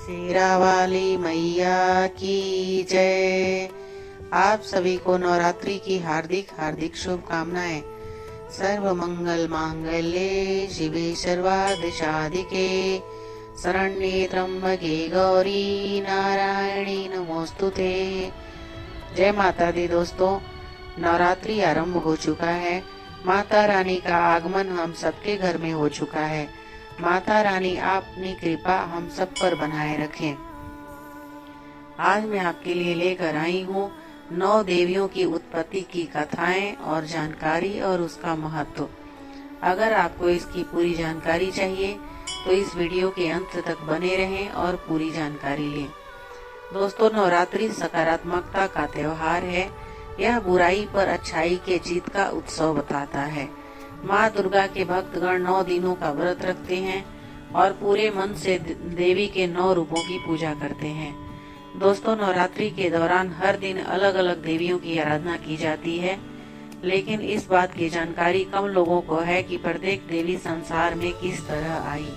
शेरा वाली मैया की जय। आप सभी को नवरात्रि की हार्दिक हार्दिक शुभकामनाएं। सर्व मंगल मांगल्ये शिवे सर्वार्थ साधिके शरण्ये त्र्यंबके गौरी नारायणी नमोस्तुते। जय माता दी दोस्तों, नवरात्रि आरंभ हो चुका है। माता रानी का आगमन हम सबके घर में हो चुका है। माता रानी अपनी कृपा हम सब पर बनाए रखें। आज मैं आपके लिए लेकर आई हूँ 9 देवियों की उत्पत्ति की कथाएं और जानकारी और उसका महत्व। अगर आपको इसकी पूरी जानकारी चाहिए तो इस वीडियो के अंत तक बने रहें और पूरी जानकारी लें। दोस्तों, नवरात्रि सकारात्मकता का त्योहार है। यह बुराई पर अच्छाई के जीत का उत्सव बताता है। माँ दुर्गा के भक्तगण 9 दिनों का व्रत रखते हैं और पूरे मन से देवी के 9 रूपों की पूजा करते हैं। दोस्तों, नवरात्रि के दौरान हर दिन अलग अलग देवियों की आराधना की जाती है, लेकिन इस बात की जानकारी कम लोगों को है कि प्रत्येक देवी संसार में किस तरह आई।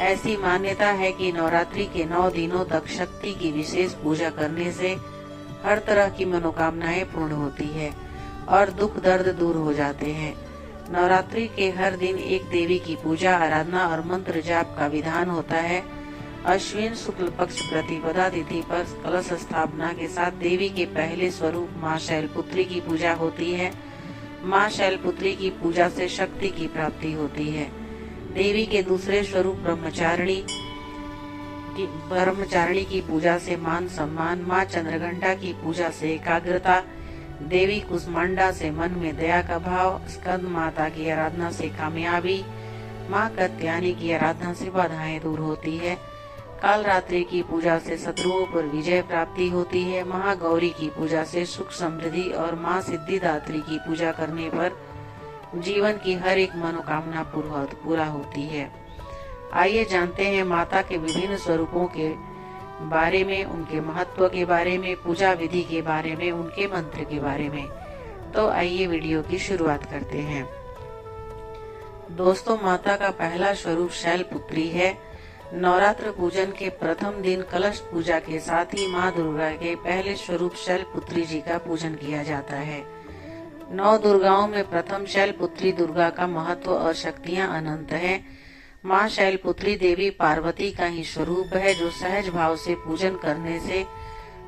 ऐसी मान्यता है कि नवरात्रि के 9 दिनों तक शक्ति की विशेष पूजा करने से हर तरह की मनोकामनाएं पूर्ण होती है और दुख दर्द दूर हो जाते हैं। नवरात्रि के हर दिन एक देवी की पूजा, आराधना और मंत्र जाप का विधान होता है। अश्विन शुक्ल पक्ष प्रतिपदा तिथि पर कलश स्थापना के साथ देवी के पहले स्वरूप माँ शैलपुत्री की पूजा होती है। माँ शैलपुत्री की पूजा से शक्ति की प्राप्ति होती है। देवी के दूसरे स्वरूप ब्रह्मचारिणी की पूजा से मान सम्मान, माँ चंद्रघंटा की पूजा से एकाग्रता, देवी कुष्मांडा से मन में दया का भाव, स्कंद माता की आराधना से कामयाबी, माँ कात्यायनी की आराधना से बाधाएं दूर होती है। काल रात्रि की पूजा से शत्रुओं पर विजय प्राप्ति होती है। महागौरी की पूजा से सुख समृद्धि और माँ सिद्धिदात्री की पूजा करने पर जीवन की हर एक मनोकामना पूरा होती है। आइए जानते हैं माता के विभिन्न स्वरूपों के बारे में, उनके महत्व के बारे में, पूजा विधि के बारे में, उनके मंत्र के बारे में। तो आइए वीडियो की शुरुआत करते हैं। दोस्तों, माता का पहला स्वरूप शैलपुत्री है। नवरात्र पूजन के प्रथम दिन कलश पूजा के साथ ही माँ दुर्गा के पहले स्वरूप शैलपुत्री जी का पूजन किया जाता है। 9 दुर्गाओं में प्रथम शैलपुत्री दुर्गा का महत्व और शक्तियाँ अनंत है। माँ शैलपुत्री देवी पार्वती का ही स्वरूप है, जो सहज भाव से पूजन करने से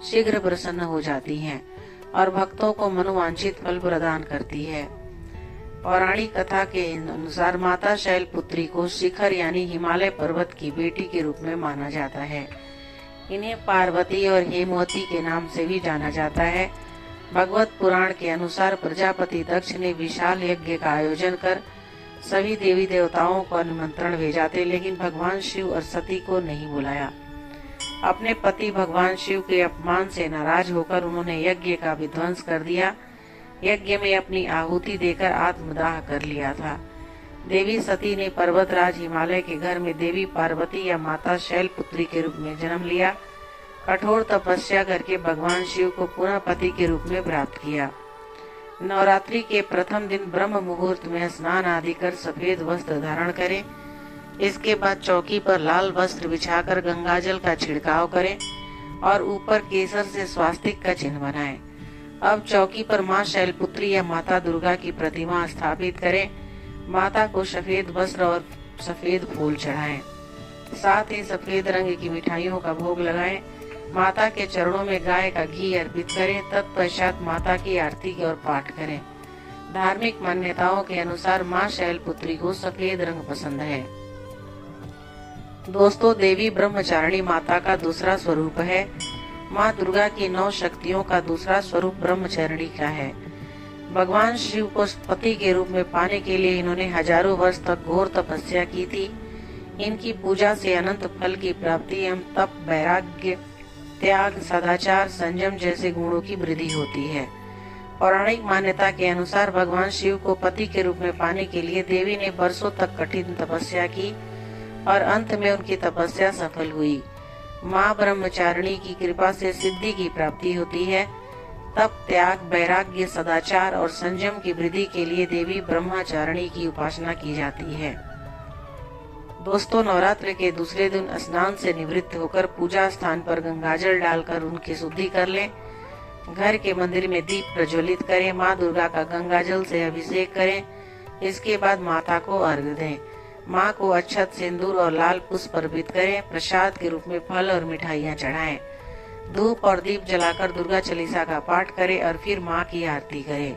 शीघ्र प्रसन्न हो जाती हैं और भक्तों को मनोवांछित फल प्रदान करती है। पौराणिक कथा के अनुसार माता शैलपुत्री को शिखर यानी हिमालय पर्वत की बेटी के रूप में माना जाता है। इन्हें पार्वती और हेमवती के नाम से भी जाना जाता है। भगवत पुराण के अनुसार प्रजापति दक्ष ने विशाल यज्ञ का आयोजन कर सभी देवी देवताओं को निमंत्रण भेजा थे, लेकिन भगवान शिव और सती को नहीं बुलाया। अपने पति भगवान शिव के अपमान से नाराज होकर उन्होंने यज्ञ का विध्वंस कर दिया। यज्ञ में अपनी आहुति देकर आत्मदाह कर लिया था। देवी सती ने पर्वतराज हिमालय के घर में देवी पार्वती या माता शैलपुत्री के रूप में जन्म लिया। कठोर तपस्या करके भगवान शिव को पुनः पति के रूप में प्राप्त किया। नवरात्रि के प्रथम दिन ब्रह्म मुहूर्त में स्नान आदि कर सफेद वस्त्र धारण करें। इसके बाद चौकी पर लाल वस्त्र बिछाकर गंगाजल का छिड़काव करें और ऊपर केसर से स्वास्तिक का चिन्ह बनाएं। अब चौकी पर माँ शैलपुत्री या माता दुर्गा की प्रतिमा स्थापित करें। माता को सफेद वस्त्र और सफेद फूल चढ़ाएं। साथ ही सफेद रंग की मिठाइयों का भोग लगाएं। माता के चरणों में गाय का घी अर्पित करें। तत्पश्चात माता की आरती की ओर पाठ करें। धार्मिक मान्यताओं के अनुसार माँ शैलपुत्री को सफेद रंग पसंद है। दोस्तों, देवी ब्रह्मचारिणी माता का दूसरा स्वरूप है। माँ दुर्गा की 9 शक्तियों का दूसरा स्वरूप ब्रह्मचारिणी का है। भगवान शिव को पति के रूप में पाने के लिए इन्होंने हजारों वर्ष तक घोर तपस्या की थी। इनकी पूजा से अनंत फल की प्राप्ति एवं तप, वैराग्य, त्याग, सदाचार, संयम जैसे गुणों की वृद्धि होती है। पौराणिक मान्यता के अनुसार भगवान शिव को पति के रूप में पाने के लिए देवी ने वर्षों तक कठिन तपस्या की और अंत में उनकी तपस्या सफल हुई। माँ ब्रह्मचारिणी की कृपा से सिद्धि की प्राप्ति होती है। तप, त्याग, वैराग्य, सदाचार और संयम की वृद्धि के लिए देवी ब्रह्मचारिणी की उपासना की जाती है। दोस्तों, नवरात्र के दूसरे दिन स्नान से निवृत्त होकर पूजा स्थान पर गंगाजल डालकर उनकी शुद्धि कर लें। घर के मंदिर में दीप प्रज्वलित करें। माँ दुर्गा का गंगाजल से अभिषेक करें। इसके बाद माता को अर्घ्य दें। माँ को अक्षत, सिंदूर और लाल पुष्प अर्पित करें। प्रसाद के रूप में फल और मिठाइयाँ चढ़ाएं। धूप और दीप जलाकर दुर्गा चालीसा का पाठ करें और फिर माँ की आरती करें।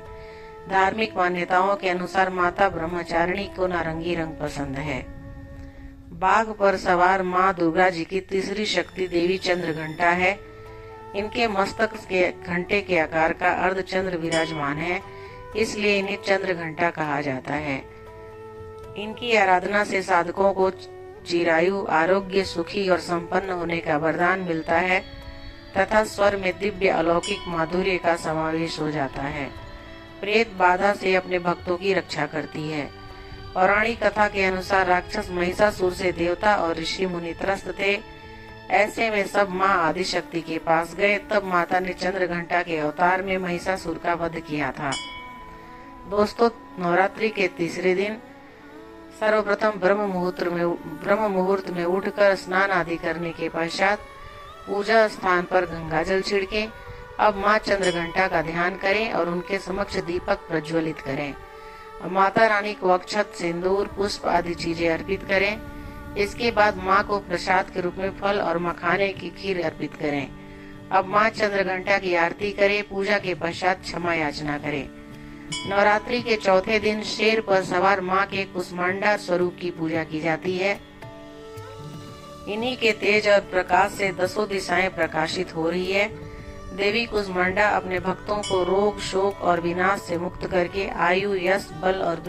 धार्मिक मान्यताओं के अनुसार माता ब्रह्मचारिणी को नारंगी रंग पसंद है। बाघ पर सवार माँ दुर्गा जी की तीसरी शक्ति देवी चंद्र घंटा है। इनके मस्तक के घंटे के आकार का अर्धचंद्र विराजमान है, इसलिए इन्हें चंद्र घंटा कहा जाता है। इनकी आराधना से साधकों को चिरायु, आरोग्य, सुखी और संपन्न होने का वरदान मिलता है तथा स्वर में दिव्य अलौकिक माधुर्य का समावेश हो जाता है। प्रेत बाधा से अपने भक्तों की रक्षा करती है। पौराणिक कथा के अनुसार राक्षस महिषासुर से देवता और ऋषि मुनि त्रस्त थे। ऐसे में सब माँ आदिशक्ति के पास गए। तब माता ने चंद्र घंटा के अवतार में महिषासुर का वध किया था। दोस्तों, नवरात्रि के तीसरे दिन सर्वप्रथम ब्रह्म मुहूर्त में उठकर स्नान आदि करने के पश्चात पूजा स्थान पर गंगाजल छिड़कें। अब माँ चंद्र घंटा का ध्यान करें और उनके समक्ष दीपक प्रज्वलित करें। माता रानी को अक्षत, सिंदूर, पुष्प आदि चीजें अर्पित करें। इसके बाद माँ को प्रसाद के रूप में फल और मखाने की खीर अर्पित करें। अब माँ चंद्र घंटा की आरती करें। पूजा के पश्चात क्षमा याचना करें। नवरात्रि के चौथे दिन शेर पर सवार माँ के कुष्मांडा स्वरूप की पूजा की जाती है। इन्हीं के तेज और प्रकाश से दसों दिशाएं प्रकाशित हो रही है। देवी कुष्मांडा अपने भक्तों को रोग, शोक और विनाश से मुक्त करके आयु, यश, बल और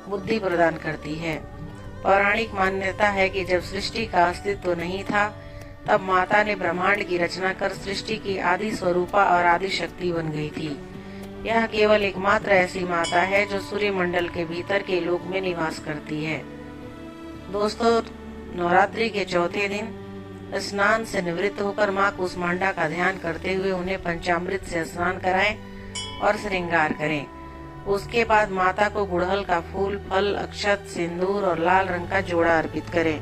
बुद्धि प्रदान करती है। पौराणिक मान्यता है कि जब सृष्टि का अस्तित्व नहीं था, तब माता ने ब्रह्मांड की रचना कर सृष्टि की आदि स्वरूपा और आदि शक्ति बन गई थी। यह केवल एकमात्र ऐसी माता है जो सूर्य मंडल के भीतर के लोक में निवास करती है। दोस्तों, नवरात्रि के चौथे दिन स्नान से निवृत्त होकर माँ कुष्मांडा का ध्यान करते हुए उन्हें पंचामृत से स्नान कराएं और श्रृंगार करें। उसके बाद माता को गुड़हल का फूल, फल, अक्षत, सिंदूर और लाल रंग का जोड़ा अर्पित करें।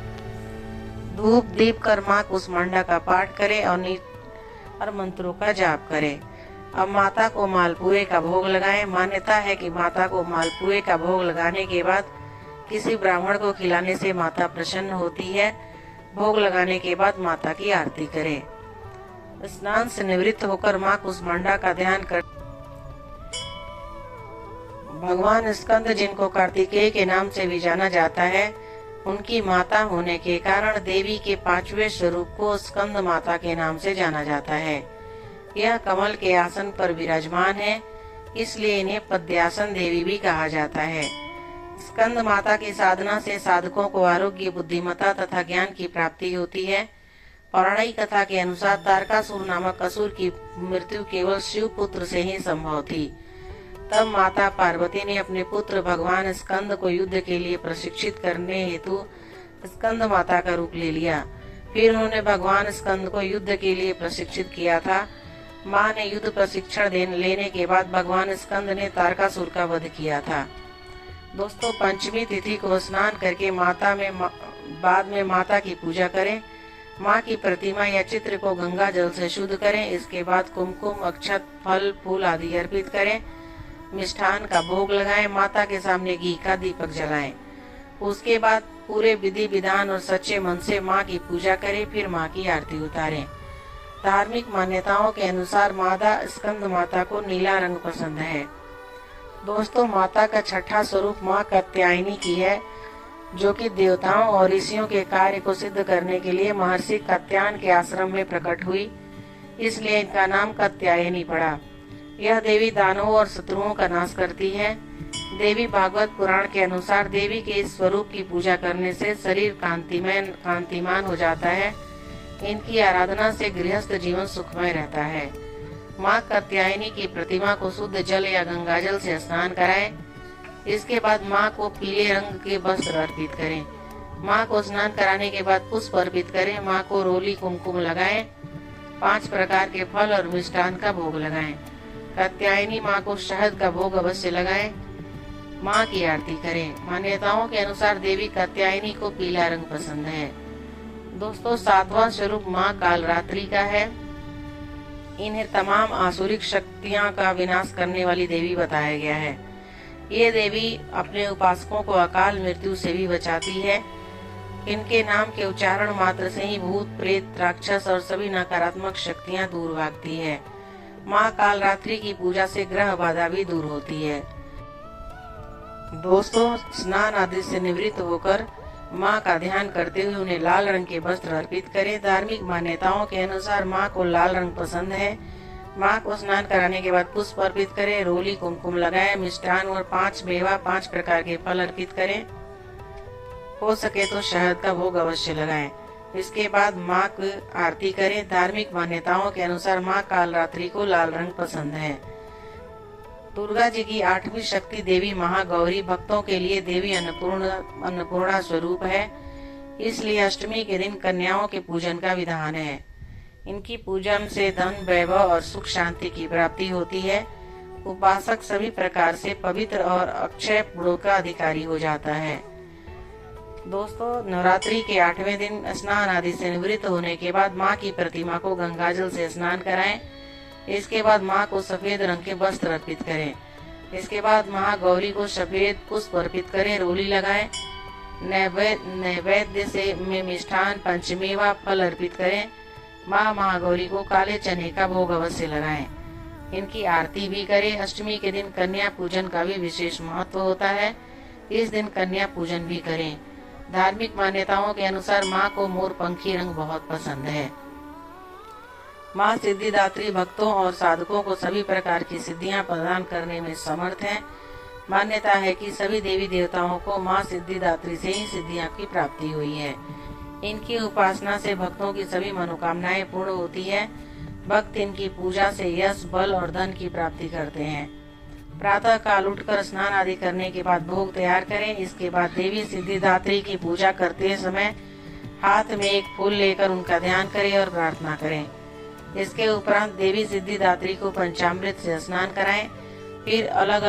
धूप दीप कर माँ कुष्मांडा का पाठ करें और मंत्रों का जाप करें। अब माता को मालपुए का भोग लगाएं। मान्यता है कि माता को मालपुए का भोग लगाने के बाद किसी ब्राह्मण को खिलाने से माता प्रसन्न होती है। भोग लगाने के बाद माता की आरती करें। स्नान से निवृत्त होकर माँ कुष्मांडा का ध्यान कर भगवान स्कंद, जिनको कार्तिकेय के नाम से भी जाना जाता है, उनकी माता होने के कारण देवी के पांचवें स्वरूप को स्कंद माता के नाम से जाना जाता है। यह कमल के आसन पर विराजमान है, इसलिए इन्हें पद्यासन देवी भी कहा जाता है। स्कंद माता की साधना से साधकों को आरोग्य, बुद्धिमत्ता तथा ज्ञान की प्राप्ति होती है। पौराणिक कथा के अनुसार तारकासुर नामक असुर की मृत्यु केवल शिव पुत्र से ही संभव थी। तब माता पार्वती ने अपने पुत्र भगवान स्कंद को युद्ध के लिए प्रशिक्षित करने हेतु स्कंद माता का रूप ले लिया। फिर उन्होंने भगवान स्कंद को युद्ध के लिए प्रशिक्षित किया था। माँ ने युद्ध प्रशिक्षण लेने के बाद भगवान स्कंद ने तारकासुर का वध किया था। दोस्तों, पंचमी तिथि को स्नान करके बाद में माता की पूजा करें। माँ की प्रतिमा या चित्र को गंगा जल से शुद्ध करें। इसके बाद कुमकुम, अक्षत, फल, फूल आदि अर्पित करें। मिष्ठान का भोग लगाएं। माता के सामने घी का दीपक जलाएं। उसके बाद पूरे विधि विधान और सच्चे मन से माँ की पूजा करें। फिर माँ की आरती उतारें। धार्मिक मान्यताओं के अनुसार माता स्कंद माता को नीला रंग पसंद है। दोस्तों, माता का छठा स्वरूप माँ कात्यायनी की है, जो कि देवताओं और ऋषियों के कार्य को सिद्ध करने के लिए महर्षि कात्यायन के आश्रम में प्रकट हुई, इसलिए इनका नाम कात्यायनी पड़ा। यह देवी दानवों और शत्रुओं का नाश करती है। देवी भागवत पुराण के अनुसार देवी के इस स्वरूप की पूजा करने से शरीर कांतिमान हो जाता है। इनकी आराधना से गृहस्थ जीवन सुखमय रहता है। माँ कात्यायनी की प्रतिमा को शुद्ध जल या गंगाजल से स्नान कराएं। इसके बाद माँ को पीले रंग के वस्त्र अर्पित करें। माँ को स्नान कराने के बाद पुष्प अर्पित करें। माँ को रोली कुमकुम लगाएं। 5 प्रकार के फल और मिष्ठान का भोग लगाएं। कात्यायनी माँ को शहद का भोग अवश्य लगाएं। माँ की आरती करें। मान्यताओं के अनुसार देवी कात्यायनी को पीला रंग पसंद है। दोस्तों, 7वां स्वरूप माँ कालरात्रि का है। इन्हें तमाम आसुरिक शक्तियां का विनाश करने वाली देवी बताया गया है। ये देवी अपने उपासकों को अकाल मृत्यु से भी बचाती है। इनके नाम के उच्चारण मात्र से ही भूत प्रेत राक्षस और सभी नकारात्मक शक्तियां दूर भागती है। माँ कालरात्रि की पूजा से ग्रह बाधा भी दूर होती है। दोस्तों, स्नान आदि से निवृत्त होकर माँ का ध्यान करते हुए उन्हें लाल रंग के वस्त्र अर्पित करें। धार्मिक मान्यताओं के अनुसार माँ को लाल रंग पसंद है। माँ को स्नान कराने के बाद पुष्प अर्पित करें, रोली कुमकुम लगाएं, मिष्ठान और 5 मेवा 5 प्रकार के फल अर्पित करें। हो सके तो शहद का भोग अवश्य लगाएं। इसके बाद माँ की आरती करें। धार्मिक मान्यताओं के अनुसार माँ कालरात्रि को लाल रंग पसंद है। दुर्गा जी की 8वीं शक्ति देवी महागौरी भक्तों के लिए देवी अन्नपूर्णा स्वरूप है। इसलिए अष्टमी के दिन कन्याओं के पूजन का विधान है। इनकी पूजन से धन, वैभव और सुख शांति की प्राप्ति होती है। उपासक सभी प्रकार से पवित्र और अक्षय गुणों का अधिकारी हो जाता है। दोस्तों, नवरात्रि के 8वें दिन स्नान आदि से निवृत्त होने के बाद माँ की प्रतिमा को गंगाजल से स्नान कराएं। इसके बाद माँ को सफेद रंग के वस्त्र अर्पित करें। इसके बाद महागौरी को सफेद पुष्प अर्पित करें, रोली लगाएं। नैवेद्य से में मिष्ठान, पंचमेवा फल अर्पित करें। माँ महागौरी को काले चने का भोग अवश्य लगाएं। इनकी आरती भी करें। अष्टमी के दिन कन्या पूजन का भी विशेष महत्व होता है। इस दिन कन्या पूजन भी करें। धार्मिक मान्यताओं के अनुसार माँ को मोरपंखी रंग बहुत पसंद है। माँ सिद्धिदात्री भक्तों और साधकों को सभी प्रकार की सिद्धियां प्रदान करने में समर्थ है। मान्यता है कि सभी देवी देवताओं को माँ सिद्धिदात्री से ही सिद्धियां की प्राप्ति हुई है। इनकी उपासना से भक्तों की सभी मनोकामनाएं पूर्ण होती है। भक्त इनकी पूजा से यश, बल और धन की प्राप्ति करते हैं। प्रातः काल उठकर स्नान आदि करने के बाद भोग तैयार करें। इसके बाद देवी सिद्धिदात्री की पूजा करते समय हाथ में एक फूल लेकर उनका ध्यान करें और प्रार्थना करें। इसके उपरांत देवी सिद्धिदात्री को पंचामृत से स्नान कराएं। फिर अलग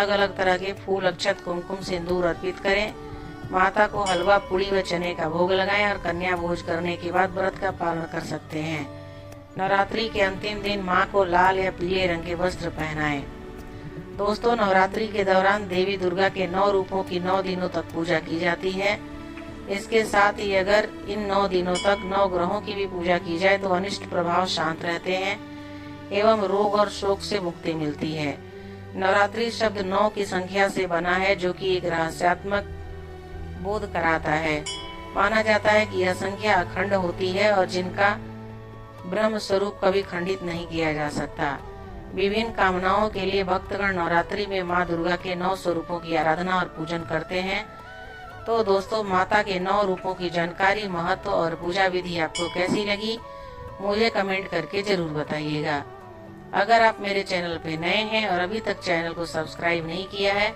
अलग तरह के फूल, अक्षत, कुमकुम, सिंदूर अर्पित करें। माता को हलवा, पूड़ी व चने का भोग लगाएं और कन्या भोज करने के बाद व्रत का पालन कर सकते हैं। नवरात्रि के अंतिम दिन माँ को लाल या पीले रंग के वस्त्र पहनाएं। दोस्तों, नवरात्रि के दौरान देवी दुर्गा के 9 रूपों की 9 दिनों तक पूजा की जाती है। इसके साथ ही अगर इन 9 दिनों तक 9 ग्रहों की भी पूजा की जाए तो अनिष्ट प्रभाव शांत रहते हैं एवं रोग और शोक से मुक्ति मिलती है। नवरात्रि शब्द 9 की संख्या से बना है, जो कि एक रहस्यात्मक बोध कराता है। माना जाता है कि यह संख्या अखंड होती है और जिनका ब्रह्म स्वरूप कभी खंडित नहीं किया जा सकता। विभिन्न कामनाओं के लिए भक्तगण नवरात्रि में माँ दुर्गा के 9 स्वरूपों की आराधना और पूजन करते हैं। तो दोस्तों, माता के 9 रूपों की जानकारी, महत्व और पूजा विधि आपको कैसी लगी, मुझे कमेंट करके जरूर बताइएगा। अगर आप मेरे चैनल पे नए हैं और अभी तक चैनल को सब्सक्राइब नहीं किया है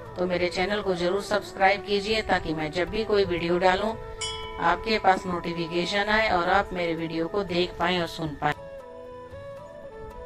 तो मेरे चैनल को जरूर सब्सक्राइब कीजिए, ताकि मैं जब भी कोई वीडियो डालूं आपके पास नोटिफिकेशन आए और आप मेरे वीडियो को देख पाएं और सुन पाएं।